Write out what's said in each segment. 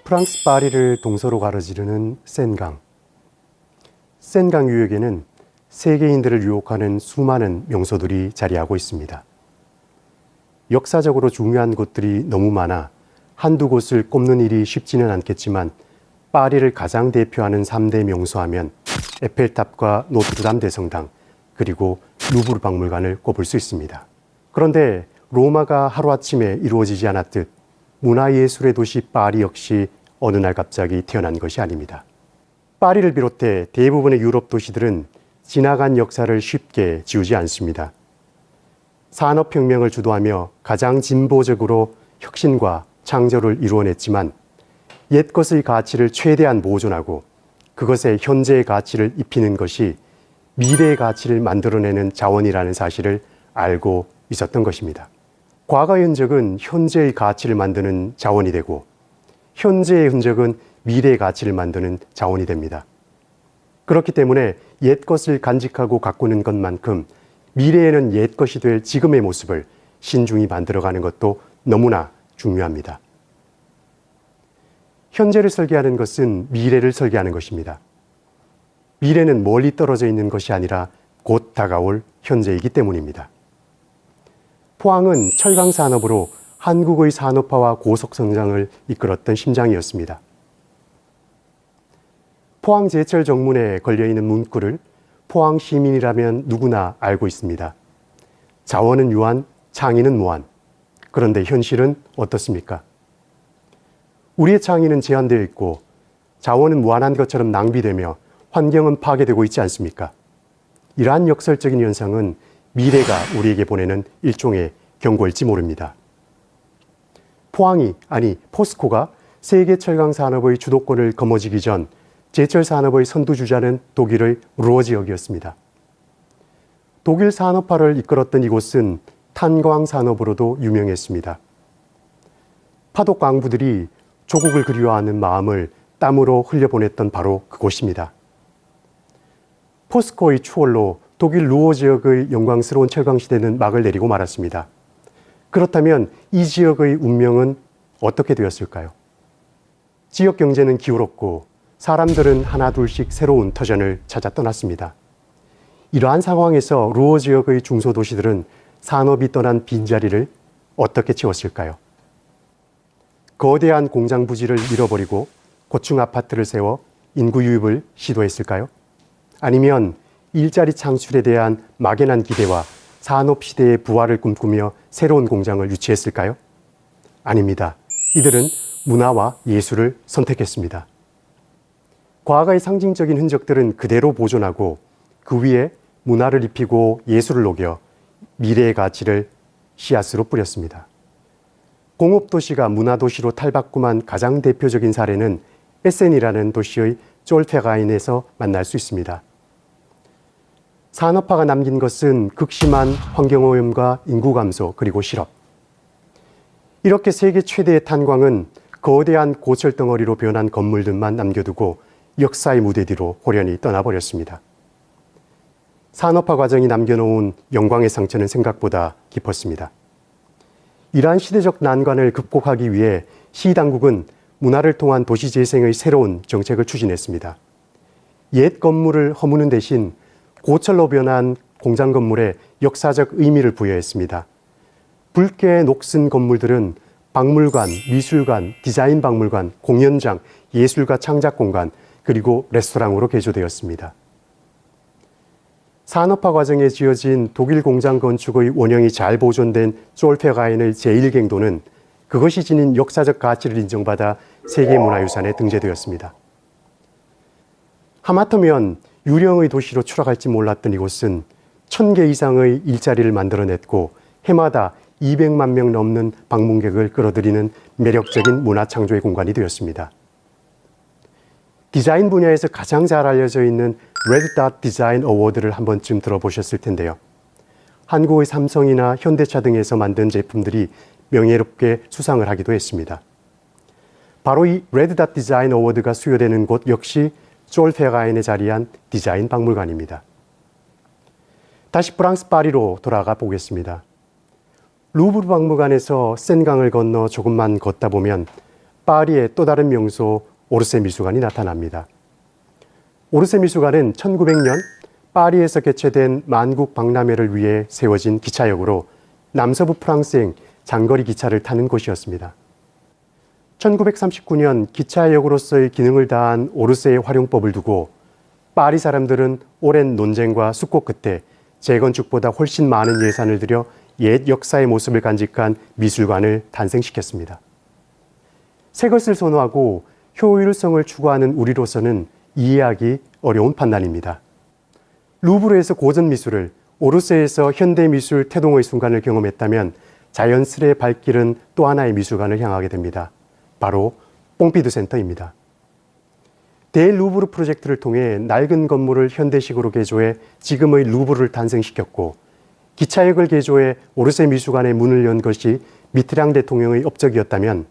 프랑스 파리를 동서로 가로지르는 센강. 센강 유역에는 세계인들을 유혹하는 수많은 명소들이 자리하고 있습니다. 역사적으로 중요한 곳들이 너무 많아 한두 곳을 꼽는 일이 쉽지는 않겠지만 파리를 가장 대표하는 3대 명소하면 에펠탑과 노트르담 대성당, 그리고 루브르 박물관을 꼽을 수 있습니다. 그런데 로마가 하루아침에 이루어지지 않았듯 문화예술의 도시 파리 역시 어느 날 갑자기 태어난 것이 아닙니다. 파리를 비롯해 대부분의 유럽 도시들은 지나간 역사를 쉽게 지우지 않습니다. 산업혁명을 주도하며 가장 진보적으로 혁신과 창조를 이루어냈지만 옛것의 가치를 최대한 보존하고 그것에 현재의 가치를 입히는 것이 미래의 가치를 만들어내는 자원이라는 사실을 알고 있었던 것입니다. 과거의 흔적은 현재의 가치를 만드는 자원이 되고 현재의 흔적은 미래의 가치를 만드는 자원이 됩니다. 그렇기 때문에 옛것을 간직하고 가꾸는 것만큼 미래에는 옛것이 될 지금의 모습을 신중히 만들어가는 것도 너무나 중요합니다. 현재를 설계하는 것은 미래를 설계하는 것입니다. 미래는 멀리 떨어져 있는 것이 아니라 곧 다가올 현재이기 때문입니다. 포항은 철강 산업으로 한국의 산업화와 고속 성장을 이끌었던 심장이었습니다. 포항 제철 정문에 걸려있는 문구를 포항 시민이라면 누구나 알고 있습니다. 자원은 유한, 창의는 무한. 그런데 현실은 어떻습니까? 우리의 창의는 제한되어 있고 자원은 무한한 것처럼 낭비되며 환경은 파괴되고 있지 않습니까? 이러한 역설적인 현상은 미래가 우리에게 보내는 일종의 경고일지 모릅니다. 포항이, 아니 포스코가 세계 철강 산업의 주도권을 거머쥐기 전 제철 산업의 선두주자는 독일의 루어 지역이었습니다. 독일 산업화를 이끌었던 이곳은 탄광 산업으로도 유명했습니다. 파독 광부들이 조국을 그리워하는 마음을 땀으로 흘려보냈던 바로 그곳입니다. 포스코의 추월로 독일 루어 지역의 영광스러운 철강 시대는 막을 내리고 말았습니다. 그렇다면 이 지역의 운명은 어떻게 되었을까요? 지역 경제는 기울었고 사람들은 하나둘씩 새로운 터전을 찾아 떠났습니다. 이러한 상황에서 루어 지역의 중소도시들은 산업이 떠난 빈자리를 어떻게 채웠을까요? 거대한 공장 부지를 밀어버리고 고층 아파트를 세워 인구 유입을 시도했을까요? 아니면 일자리 창출에 대한 막연한 기대와 산업 시대의 부활을 꿈꾸며 새로운 공장을 유치했을까요? 아닙니다. 이들은 문화와 예술을 선택했습니다. 과거의 상징적인 흔적들은 그대로 보존하고 그 위에 문화를 입히고 예술을 녹여 미래의 가치를 씨앗으로 뿌렸습니다. 공업도시가 문화도시로 탈바꿈한 가장 대표적인 사례는 에센이라는 도시의 쫄페가인에서 만날 수 있습니다. 산업화가 남긴 것은 극심한 환경오염과 인구 감소 그리고 실업. 이렇게 세계 최대의 탄광은 거대한 고철 덩어리로 변한 건물들만 남겨두고 역사의 무대 뒤로 호련히 떠나버렸습니다. 산업화 과정이 남겨놓은 영광의 상처는 생각보다 깊었습니다. 이러한 시대적 난관을 극복하기 위해 시당국은 문화를 통한 도시재생의 새로운 정책을 추진했습니다. 옛 건물을 허무는 대신 고철로 변한 공장 건물에 역사적 의미를 부여했습니다. 붉게 녹슨 건물들은 박물관, 미술관, 디자인 박물관, 공연장, 예술가 창작 공간, 그리고 레스토랑으로 개조되었습니다. 산업화 과정에 지어진 독일 공장 건축의 원형이 잘 보존된 쫄페가인의 제1갱도는 그것이 지닌 역사적 가치를 인정받아 세계문화유산에 등재되었습니다. 하마터면 유령의 도시로 추락할지 몰랐던 이곳은 1000개 이상의 일자리를 만들어냈고 해마다 200만 명 넘는 방문객을 끌어들이는 매력적인 문화창조의 공간이 되었습니다. 디자인 분야에서 가장 잘 알려져 있는 레드 닷 디자인 어워드를 한 번쯤 들어보셨을 텐데요. 한국의 삼성이나 현대차 등에서 만든 제품들이 명예롭게 수상을 하기도 했습니다. 바로 이 레드닷 디자인 어워드가 수여되는 곳 역시 졸페가인에 자리한 디자인 박물관입니다. 다시 프랑스 파리로 돌아가 보겠습니다. 루브르 박물관에서 센강을 건너 조금만 걷다 보면 파리의 또 다른 명소 오르세 미술관이 나타납니다. 오르세 미술관은 1900년 파리에서 개최된 만국 박람회를 위해 세워진 기차역으로 남서부 프랑스행 장거리 기차를 타는 곳이었습니다. 1939년 기차역으로서의 기능을 다한 오르세의 활용법을 두고 파리 사람들은 오랜 논쟁과 숙고 끝에 재건축보다 훨씬 많은 예산을 들여 옛 역사의 모습을 간직한 미술관을 탄생시켰습니다. 새 것을 선호하고 효율성을 추구하는 우리로서는 이해하기 어려운 판단입니다. 루브르에서 고전 미술을, 오르세에서 현대 미술 태동의 순간을 경험했다면 자연스레 발길은 또 하나의 미술관을 향하게 됩니다. 바로 뽕피두 센터입니다. 대루브르 프로젝트를 통해 낡은 건물을 현대식으로 개조해 지금의 루브르를 탄생시켰고, 기차역을 개조해 오르세 미술관의 문을 연 것이 미트랑 대통령의 업적이었다면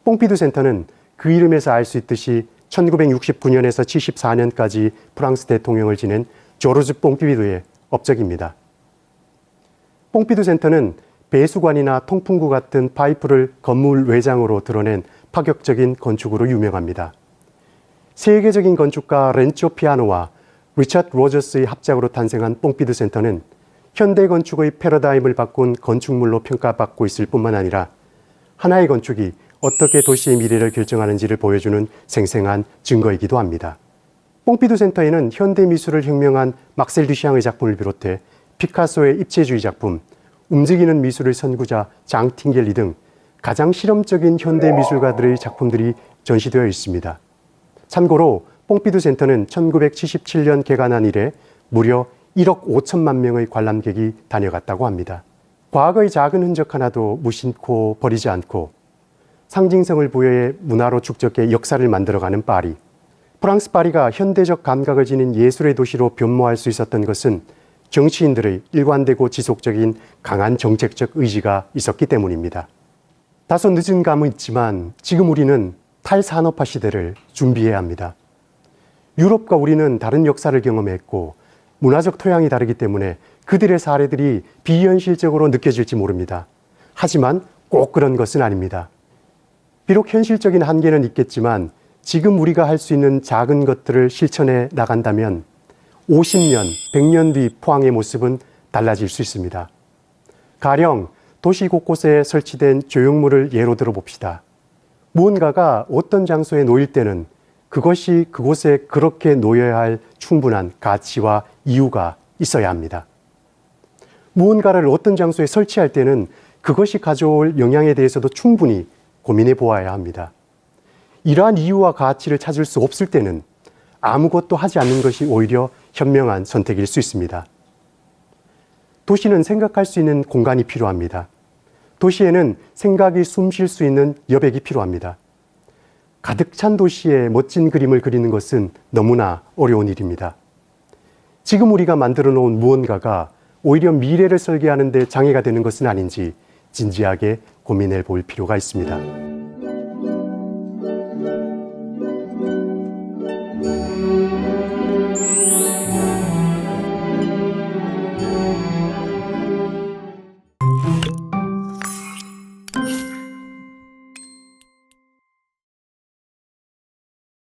뽕피두 센터는 그 이름에서 알 수 있듯이 1969년에서 74년까지 프랑스 대통령을 지낸 조르주 뽕피두의 업적입니다. 뽕피두 센터는 배수관이나 통풍구 같은 파이프를 건물 외장으로 드러낸 파격적인 건축으로 유명합니다. 세계적인 건축가 렌초 피아노와 리처드 로저스의 합작으로 탄생한 뽕피두 센터는 현대 건축의 패러다임을 바꾼 건축물로 평가받고 있을 뿐만 아니라 하나의 건축이 어떻게 도시의 미래를 결정하는지를 보여주는 생생한 증거이기도 합니다. 뽕피두 센터에는 현대 미술을 혁명한 막셀 듀샹의 작품을 비롯해 피카소의 입체주의 작품, 움직이는 미술의 선구자 장 팅겔리 등 가장 실험적인 현대 미술가들의 작품들이 전시되어 있습니다. 참고로 뽕피두 센터는 1977년 개관한 이래 무려 1억 5천만 명의 관람객이 다녀갔다고 합니다. 과거의 작은 흔적 하나도 무심코 버리지 않고 상징성을 부여해 문화로 축적해 역사를 만들어가는 파리. 프랑스 파리가 현대적 감각을 지닌 예술의 도시로 변모할 수 있었던 것은 정치인들의 일관되고 지속적인 강한 정책적 의지가 있었기 때문입니다. 다소 늦은 감은 있지만 지금 우리는 탈산업화 시대를 준비해야 합니다. 유럽과 우리는 다른 역사를 경험했고 문화적 토양이 다르기 때문에 그들의 사례들이 비현실적으로 느껴질지 모릅니다. 하지만 꼭 그런 것은 아닙니다. 비록 현실적인 한계는 있겠지만 지금 우리가 할 수 있는 작은 것들을 실천해 나간다면 50년, 100년 뒤 포항의 모습은 달라질 수 있습니다. 가령 도시 곳곳에 설치된 조형물을 예로 들어 봅시다. 무언가가 어떤 장소에 놓일 때는 그것이 그곳에 그렇게 놓여야 할 충분한 가치와 이유가 있어야 합니다. 무언가를 어떤 장소에 설치할 때는 그것이 가져올 영향에 대해서도 충분히 고민해 보아야 합니다. 이러한 이유와 가치를 찾을 수 없을 때는 아무것도 하지 않는 것이 오히려 현명한 선택일 수 있습니다. 도시는 생각할 수 있는 공간이 필요합니다. 도시에는 생각이 숨 쉴 수 있는 여백이 필요합니다. 가득 찬 도시에 멋진 그림을 그리는 것은 너무나 어려운 일입니다. 지금 우리가 만들어 놓은 무언가가 오히려 미래를 설계하는 데 장애가 되는 것은 아닌지 진지하게 고민해 볼 필요가 있습니다.